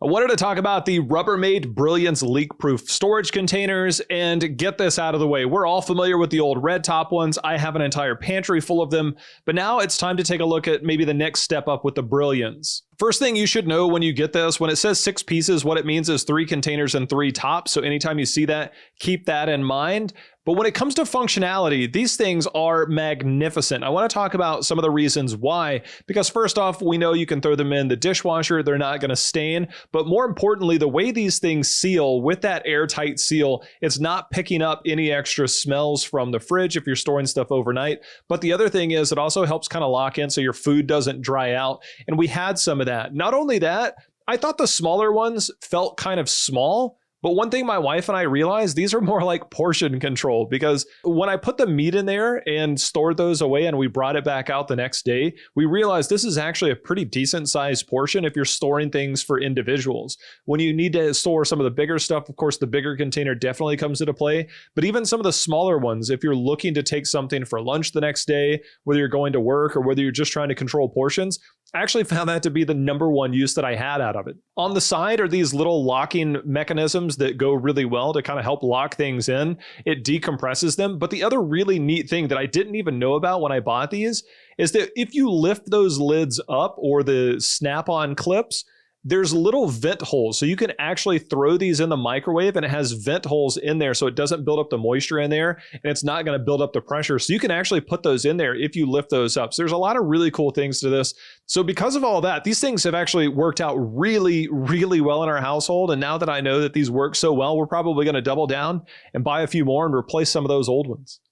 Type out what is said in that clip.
I wanted to talk about the Rubbermaid Brilliance leak-proof storage containers, and get this out of the way. We're all familiar with the old red top ones. I have an entire pantry full of them, but now it's time to take a look at maybe the next step up with the Brilliance. First thing you should know when you get this, when it says 6 pieces, what it means is 3 containers and 3 tops. So anytime you see that, keep that in mind. But when it comes to functionality, these things are magnificent. I want to talk about some of the reasons why, because first off, we know you can throw them in the dishwasher. They're not going to stain. But more importantly, the way these things seal with that airtight seal, it's not picking up any extra smells from the fridge if you're storing stuff overnight. But the other thing is it also helps kind of lock in so your food doesn't dry out. And we had some of that. Not only that, I thought the smaller ones felt kind of small. But one thing my wife and I realized, these are more like portion control, because when I put the meat in there and stored those away and we brought it back out the next day, we realized this is actually a pretty decent sized portion if you're storing things for individuals. When you need to store some of the bigger stuff, of course, the bigger container definitely comes into play. But even some of the smaller ones, if you're looking to take something for lunch the next day, whether you're going to work or whether you're just trying to control portions, I actually found that to be the #1 use that I had out of it. On the side are these little locking mechanisms that go really well to kind of help lock things in. It decompresses them. But the other really neat thing that I didn't even know about when I bought these is that if you lift those lids up, or the snap-on clips, there's little vent holes. So you can actually throw these in the microwave and it has vent holes in there so it doesn't build up the moisture in there and it's not going to build up the pressure. So you can actually put those in there if you lift those up. So there's a lot of really cool things to this. So because of all that, these things have actually worked out really, really well in our household. And now that I know that these work so well, we're probably going to double down and buy a few more and replace some of those old ones.